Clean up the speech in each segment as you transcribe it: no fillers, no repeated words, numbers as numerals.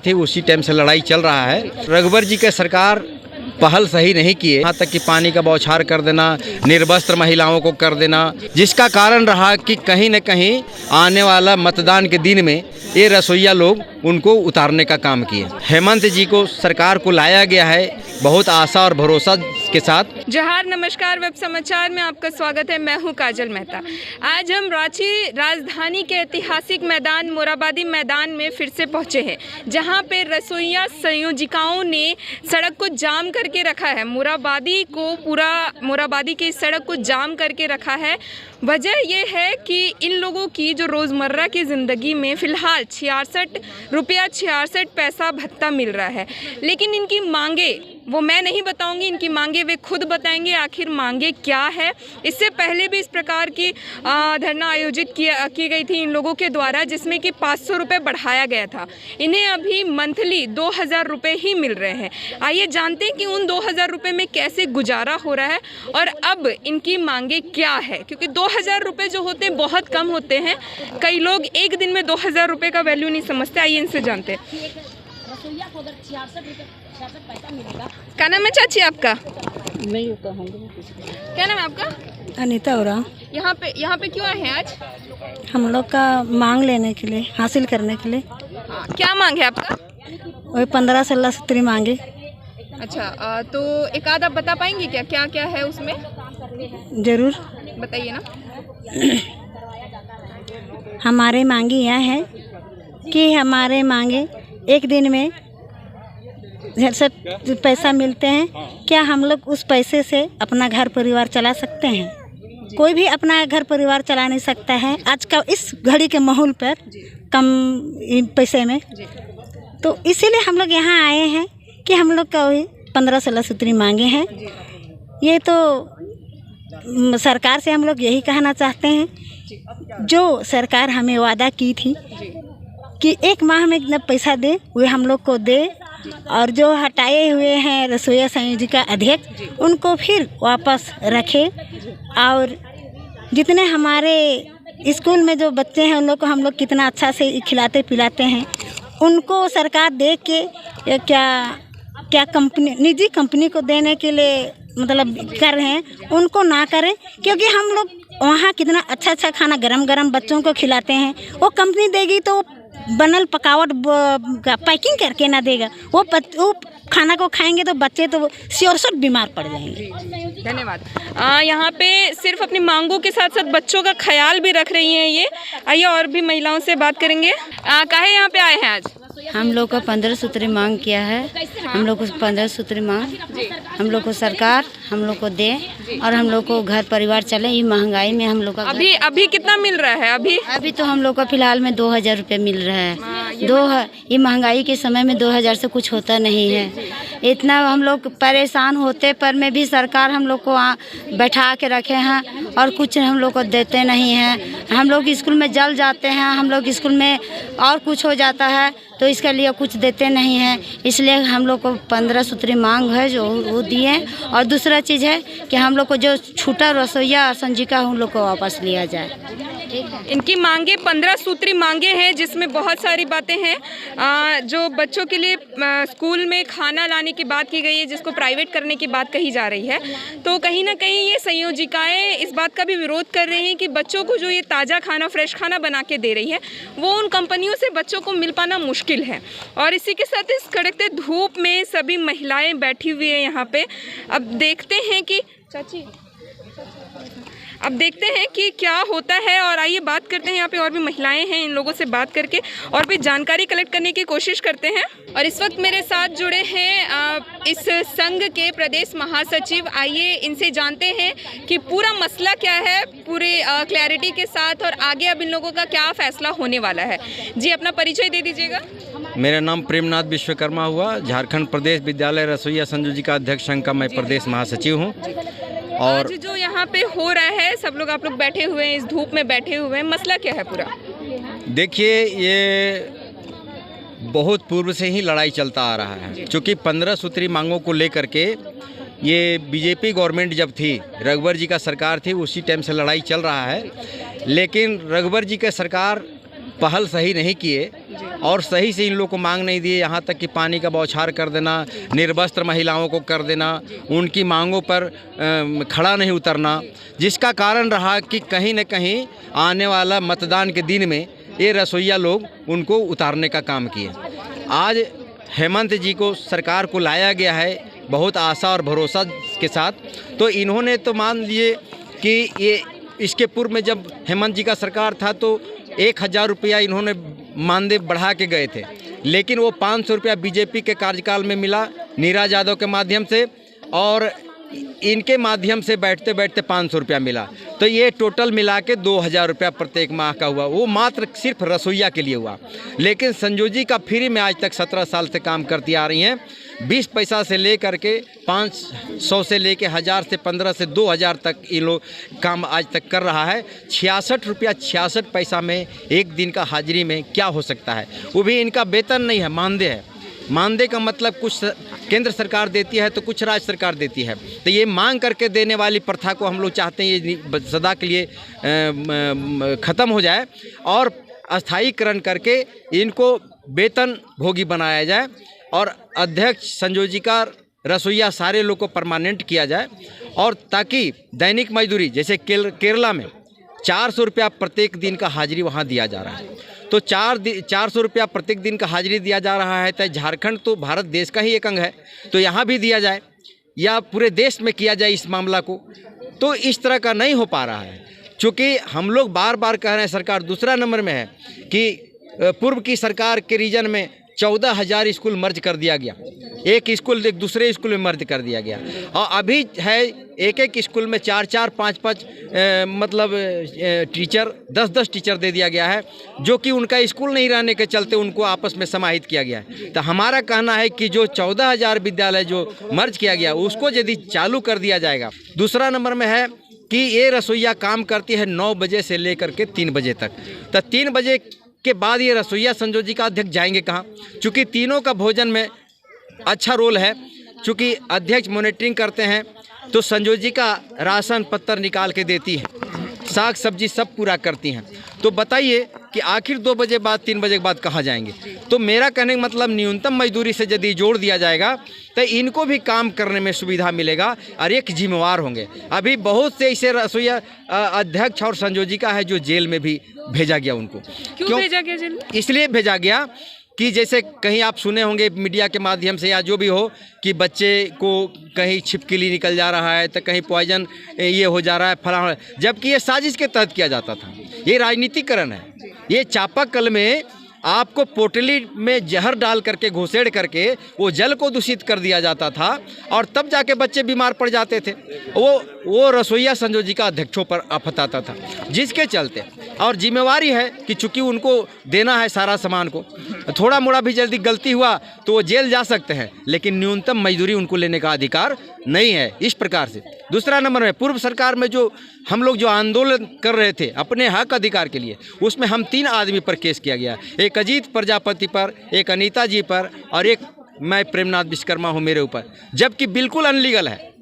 थी उसी टाइम से लड़ाई चल रहा है। रघुवर जी के सरकार पहल सही नहीं किए, यहाँ तक कि पानी का बौछार कर देना, निर्वस्त्र महिलाओं को कर देना, जिसका कारण रहा कि कहीं न कहीं आने वाला मतदान के दिन में ये रसोइया लोग उनको उतारने का काम किए। हेमंत जी को सरकार को लाया गया है बहुत आशा और भरोसा के साथ। जोहार, नमस्कार। वेब समाचार में आपका स्वागत है। मैं हूं काजल मेहता। आज हम रांची राजधानी के ऐतिहासिक मैदान मोराबादी मैदान में फिर से पहुंचे हैं, जहां पे रसोइया संयोजिकाओं ने सड़क को जाम करके रखा है। मोराबादी की सड़क को जाम करके रखा है। वजह यह है कि इन लोगों की जो रोज़मर्रा की ज़िंदगी में फ़िलहाल 66 पैसा भत्ता मिल रहा है, लेकिन इनकी मांगे वो मैं नहीं बताऊंगी, इनकी मांगे वे खुद बताएंगे आखिर मांगे क्या है। इससे पहले भी इस प्रकार की धरना आयोजित की गई थी इन लोगों के द्वारा, जिसमें कि 500 रुपये बढ़ाया गया था। इन्हें अभी मंथली 2000 रुपये ही मिल रहे हैं। आइए जानते हैं कि उन 2000 रुपये में कैसे गुजारा हो रहा है और अब इनकी मांगे क्या है, क्योंकि 2000 रुपये जो होते हैं बहुत कम होते हैं। कई लोग एक दिन में 2000 रुपये का वैल्यू नहीं समझते। आइए इनसे जानते हैं। क्या नाम है चाची आपका? नहीं कहूँगी। क्या नाम है आपका? अनीता उरांव। यहाँ पे क्यों आए हैं आज? हम लोग का मांग लेने के लिए, हासिल करने के लिए। हाँ, क्या मांग है आपका? वही 15-16 सूत्री मांगे। अच्छा, तो एक आध आप बता पाएंगे क्या क्या है उसमें? जरूर बताइए ना। हमारे मांगी यह है कि हमारे मांगे एक दिन में जैसे पैसा मिलते हैं, क्या हम लोग उस पैसे से अपना घर परिवार चला सकते हैं? कोई भी अपना घर परिवार चला नहीं सकता है आज का इस घड़ी के माहौल पर कम पैसे में। तो इसीलिए हम लोग यहाँ आए हैं कि हम लोग का वही 15-16 सूत्री मांगे हैं। ये तो सरकार से हम लोग यही कहना चाहते हैं, जो सरकार हमें वादा की थी कि 1 माह में इतना पैसा दे, वे हम लोग को दे, और जो हटाए हुए हैं रसोइया संयोजिका अध्यक्ष उनको फिर वापस रखे, और जितने हमारे स्कूल में जो बच्चे हैं उन लोग को हम लोग कितना अच्छा से खिलाते पिलाते हैं, उनको सरकार देख के क्या कंपनी, निजी कंपनी को देने के लिए मतलब कर रहे हैं, उनको ना करें। क्योंकि हम लोग वहाँ कितना अच्छा खाना गरम गरम बच्चों को खिलाते हैं, वो कंपनी देगी तो बनल पकावट पैकिंग करके ना देगा। वो खाना को खाएंगे तो बच्चे तो श्योर बीमार पड़ जाएंगे। धन्यवाद। यहाँ पे सिर्फ अपनी मांगों के साथ साथ बच्चों का ख्याल भी रख रही हैं ये। आइए और भी महिलाओं से बात करेंगे। काहे यहाँ पे आए हैं आज? हम लोग को 15 सूत्री मांग किया है। हम लोग को 15 सूत्री मांग हम लोग को सरकार हम लोग को दे, और हम लोग को घर परिवार चले। ये महंगाई में हम लोग का अभी कितना मिल रहा है? अभी तो हम लोग को फिलहाल में 2000 रुपये मिल रहा है। ये महंगाई के समय में 2000 से कुछ होता नहीं है। इतना हम लोग परेशान होते पर में भी सरकार हम लोग को बैठा के रखे हैं और कुछ हम लोग को देते नहीं हैं। हम लोग स्कूल में जल जाते हैं, हम लोग स्कूल में और कुछ हो जाता है तो इसके लिए कुछ देते नहीं हैं। इसलिए हम लोग को 15 सूत्री मांग है जो वो दिए। और दूसरा चीज़ है कि हम लोग को जो छूटा रसोइया संयोजिका उन लोग को वापस लिया जाए। इनकी मांगे 15 सूत्री मांगे हैं, जिसमें बहुत सारी बातें हैं। जो बच्चों के लिए स्कूल में खाना लाने की बात की गई है, जिसको प्राइवेट करने की बात कही जा रही है। तो कहीं ना कहीं ये संयोजिकाएं इस बात का भी विरोध कर रही हैं कि बच्चों को जो ये ताज़ा खाना, फ्रेश खाना बना के दे रही है, वो उन कंपनियों से बच्चों को मिल पाना मुश्किल है। और इसी के साथ इस कड़कते धूप में सभी महिलाएं बैठी हुई हैं यहाँ पे। अब देखते हैं कि क्या होता है, और आइए बात करते हैं। यहाँ पे और भी महिलाएं हैं, इन लोगों से बात करके और भी जानकारी कलेक्ट करने की कोशिश करते हैं। और इस वक्त मेरे साथ जुड़े हैं इस संघ के प्रदेश महासचिव। आइए इनसे जानते हैं कि पूरा मसला क्या है, पूरे क्लैरिटी के साथ, और आगे अब इन लोगों का क्या फैसला होने वाला है। जी, अपना परिचय दे दीजिएगा। मेरा नाम प्रेमनाथ विश्वकर्मा हुआ। झारखंड प्रदेश विद्यालय रसोइया संयोजिका अध्यक्ष संघ का मैं प्रदेश महासचिव हूँ। और आज जो यहाँ पे हो रहा है, सब लोग आप लोग बैठे हुए हैं, इस धूप में बैठे हुए हैं, मसला क्या है पूरा? देखिए, ये बहुत पूर्व से ही लड़ाई चलता आ रहा है। क्योंकि 15 सूत्री मांगों को लेकर के ये बीजेपी गवर्नमेंट जब थी, रघुवर जी का सरकार थी, उसी टाइम से लड़ाई चल रहा है। लेकिन रघुवर जी के सरकार पहल सही नहीं किए, और सही से इन लोग को मांग नहीं दिए। यहाँ तक कि पानी का बौछार कर देना, निर्वस्त्र महिलाओं को कर देना, उनकी मांगों पर खड़ा नहीं उतरना, जिसका कारण रहा कि कहीं न कहीं आने वाला मतदान के दिन में ये रसोइया लोग उनको उतारने का काम किए। आज हेमंत जी को सरकार को लाया गया है बहुत आशा और भरोसा के साथ, तो इन्होंने तो मान लिए कि ये इसके पूर्व में जब हेमंत जी का सरकार था तो 1000 रुपया इन्होंने मानदेय बढ़ा के गए थे, लेकिन वो 500 रुपया बीजेपी के कार्यकाल में मिला नीरज यादव के माध्यम से, और इनके माध्यम से बैठते बैठते 500 रुपया मिला। तो ये टोटल मिला के 2000 रुपया प्रत्येक माह का हुआ, वो मात्र सिर्फ रसोइया के लिए हुआ। लेकिन संजू जी का फ्री में आज तक 17 साल से काम करती आ रही हैं। 20 पैसा से ले करके 500 से लेके 1000 से 15 से 2000 तक ये लोग काम आज तक कर रहा है। 66 रुपया 66 पैसा में एक दिन का हाजिरी में क्या हो सकता है? वो भी इनका वेतन नहीं है, मानदेय है। मानदेय का मतलब कुछ केंद्र सरकार देती है तो कुछ राज्य सरकार देती है। तो ये मांग करके देने वाली प्रथा को हम लोग चाहते हैं ये सदा के लिए ख़त्म हो जाए और अस्थायीकरण करके इनको वेतन भोगी बनाया जाए और अध्यक्ष संजय जी का रसोइया सारे लोग को परमानेंट किया जाए, और ताकि दैनिक मजदूरी जैसे केरला में 400 रुपया प्रत्येक दिन का हाजिरी वहाँ दिया जा रहा है, तो 400 रुपया प्रत्येक दिन का हाजिरी दिया जा रहा है। तो झारखंड तो भारत देश का ही एक अंग है, तो यहाँ भी दिया जाए या पूरे देश में किया जाए इस मामला को। तो इस तरह का नहीं हो पा रहा है, चूँकि हम लोग बार बार कह रहे हैं सरकार दूसरा नंबर में है कि पूर्व की सरकार के रीजन में 14,000 स्कूल मर्ज कर दिया गया, एक स्कूल एक दूसरे स्कूल में मर्ज कर दिया गया, और अभी है एक एक स्कूल में 4-4 5-5 मतलब टीचर 10-10 टीचर दे दिया गया है, जो कि उनका स्कूल नहीं रहने के चलते उनको आपस में समाहित किया गया है। तो हमारा कहना है कि जो 14,000 विद्यालय जो मर्ज किया गया उसको यदि चालू कर दिया जाएगा। दूसरा नंबर में है कि ये रसोइया काम करती है 9 बजे से लेकर के 3 बजे तक, तो 3 बजे के बाद ये रसोइया संजय जी का अध्यक्ष जाएंगे कहाँ? चूँकि तीनों का भोजन में अच्छा रोल है, चूँकि अध्यक्ष मॉनिटरिंग करते हैं तो संजय जी का राशन पत्र निकाल के देती है, साग सब्जी सब पूरा करती हैं। तो बताइए कि आखिर 2 बजे बाद 3 बजे के बाद कहाँ जाएंगे? तो मेरा कहने का मतलब न्यूनतम मजदूरी से यदि जोड़ दिया जाएगा तो इनको भी काम करने में सुविधा मिलेगा और एक जिम्मेवार होंगे। अभी बहुत से ऐसे रसोइया अध्यक्ष और संजय जी का है जो जेल में भी भेजा गया उनको। क्यों भेजा गया जेल? इसलिए भेजा गया कि जैसे कहीं आप सुने होंगे मीडिया के माध्यम से या जो भी हो कि बच्चे को कहीं छिपकली निकल जा रहा है तो कहीं पॉइजन ये हो जा रहा है फला, जबकि ये साजिश के तहत किया जाता था। ये राजनीतिकरण है। ये चापाकल में आपको पोटली में जहर डाल करके घुसेड़ करके वो जल को दूषित कर दिया जाता था और तब जाके बच्चे बीमार पड़ जाते थे। वो रसोइया संजय जी का अध्यक्षों पर आफत आता था, जिसके चलते और जिम्मेवारी है कि चूंकि उनको देना है सारा सामान को, थोड़ा मोड़ा भी जल्दी गलती हुआ तो वो जेल जा सकते हैं, लेकिन न्यूनतम मजदूरी उनको लेने का अधिकार नहीं है। इस प्रकार से दूसरा नंबर में पूर्व सरकार में जो हम लोग जो आंदोलन कर रहे थे अपने हक अधिकार के लिए, उसमें हम 3 आदमी पर केस किया गया, एक अजीत प्रजापति पर, एक अनीता जी पर और एक मैं प्रेमनाथ विश्वकर्मा हूँ मेरे ऊपर, जबकि बिल्कुल अनलीगल है।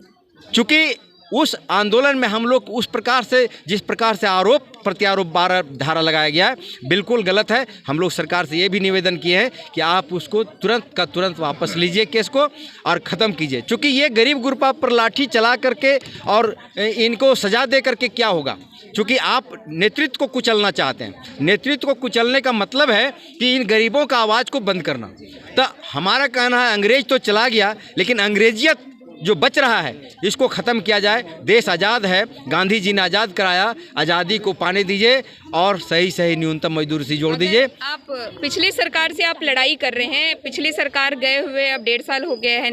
चूँकि उस आंदोलन में हम लोग उस प्रकार से जिस प्रकार से आरोप प्रत्यारोप 12 धारा लगाया गया है बिल्कुल गलत है। हम लोग सरकार से ये भी निवेदन किए हैं कि आप उसको तुरंत का तुरंत वापस लीजिए केस को और ख़त्म कीजिए, क्योंकि ये गरीब गुरबा पर लाठी चला करके और इनको सजा दे करके क्या होगा? क्योंकि आप नेतृत्व को कुचलना चाहते हैं। नेतृत्व को कुचलने का मतलब है कि इन गरीबों का आवाज़ को बंद करना। तो हमारा कहना है अंग्रेज तो चला गया, लेकिन अंग्रेजियत जो बच रहा है इसको ख़त्म किया जाए। देश आज़ाद है, गांधी जी ने आज़ाद कराया, आज़ादी को पाने दीजिए और सही सही न्यूनतम मजदूरी से जोड़ दीजिए। आप पिछली सरकार से आप लड़ाई कर रहे हैं, पिछली सरकार गए हुए अब 1.5 साल हो गए हैं,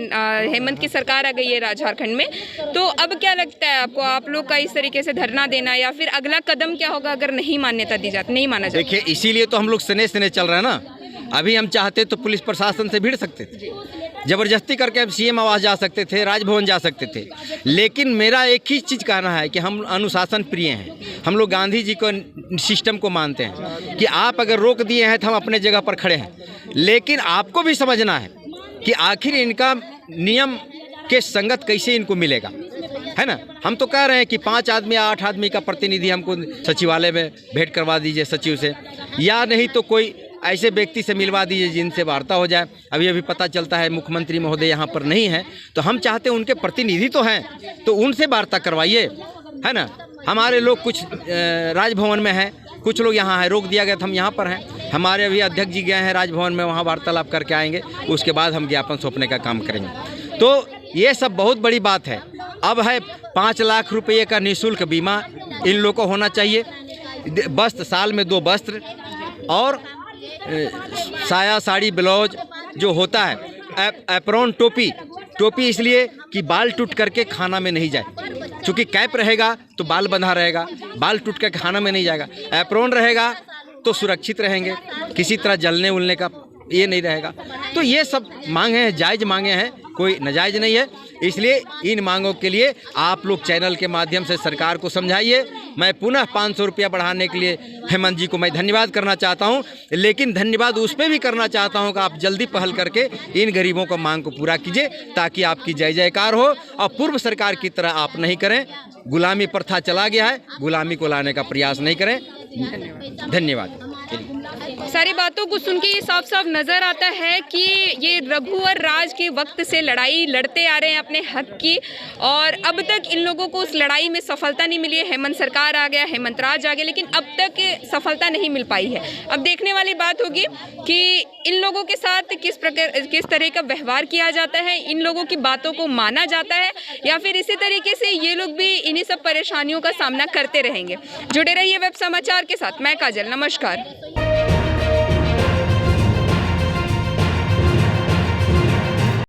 हेमंत की सरकार आ गई है झारखंड में, तो अब क्या लगता है आपको, आप लोग का इस तरीके से धरना देना या फिर अगला कदम क्या होगा अगर नहीं मान्यता दी जाती, नहीं माना जाता? देखिए, इसीलिए तो हम लोग सने सने चल रहे हैं ना। अभी हम चाहते तो पुलिस प्रशासन से भिड़ सकते थे, ज़बरदस्ती करके हम सीएम आवास जा सकते थे, राजभवन जा सकते थे, लेकिन मेरा एक ही चीज़ कहना है कि हम अनुशासन प्रिय हैं। हम लोग गांधी जी को सिस्टम को मानते हैं कि आप अगर रोक दिए हैं तो हम अपने जगह पर खड़े हैं, लेकिन आपको भी समझना है कि आखिर इनका नियम के संगत कैसे इनको मिलेगा, है ना। हम तो कह रहे हैं कि 5 आदमी या 8 आदमी का प्रतिनिधि हमको सचिवालय में भेंट करवा दीजिए सचिव से, या नहीं तो कोई ऐसे व्यक्ति से मिलवा दीजिए जिनसे वार्ता हो जाए। अभी अभी पता चलता है मुख्यमंत्री महोदय यहाँ पर नहीं है, तो हम चाहते हैं उनके प्रतिनिधि तो हैं, तो उनसे वार्ता करवाइए, है ना। हमारे लोग कुछ राजभवन में हैं, कुछ लोग यहाँ हैं, रोक दिया गया था, हम यहाँ पर हैं। हमारे अभी अध्यक्ष जी गए हैं राजभवन में, वहाँ वार्तालाप करके आएंगे, उसके बाद हम ज्ञापन सौंपने का काम करेंगे। तो ये सब बहुत बड़ी बात है। अब है 5 लाख रुपये का निःशुल्क बीमा इन लोगों को होना चाहिए, वस्त्र साल में 2 वस्त्र, और साया साड़ी ब्लाउज जो होता है, एप्रॉन टोपी इसलिए कि बाल टूट करके खाना में नहीं जाए, क्योंकि कैप रहेगा तो बाल बंधा रहेगा, बाल टूट करके खाना में नहीं जाएगा। एप्रॉन रहेगा तो सुरक्षित रहेंगे, किसी तरह जलने उलने का ये नहीं रहेगा। तो ये सब मांगे हैं, जायज़ मांगे हैं, कोई नाजायज़ नहीं है। इसलिए इन मांगों के लिए आप लोग चैनल के माध्यम से सरकार को समझाइए। मैं पुनः 500 रुपया बढ़ाने के लिए हेमंत जी को मैं धन्यवाद करना चाहता हूं, लेकिन धन्यवाद उस पर भी करना चाहता हूं कि आप जल्दी पहल करके इन गरीबों को मांग को पूरा कीजिए, ताकि आपकी जय जयकार हो और पूर्व सरकार की तरह आप नहीं करें। गुलामी प्रथा चला गया है, गुलामी को लाने का प्रयास नहीं करें। धन्यवाद। सारी बातों को सुन के ये साफ साफ नज़र आता है कि ये रघुवर राज के वक्त से लड़ाई लड़ते आ रहे हैं अपने हक की, और अब तक इन लोगों को उस लड़ाई में सफलता नहीं मिली है। हेमंत सरकार आ गया, हेमंत राज आ गया, लेकिन अब तक सफलता नहीं मिल पाई है। अब देखने वाली बात होगी कि इन लोगों के साथ किस तरह का व्यवहार किया जाता है, इन लोगों की बातों को माना जाता है, या फिर इसी तरीके से ये लोग भी इन्हीं सब परेशानियों का सामना करते रहेंगे। जुड़े रहिए वेब समाचार के साथ। मैं काजल, नमस्कार।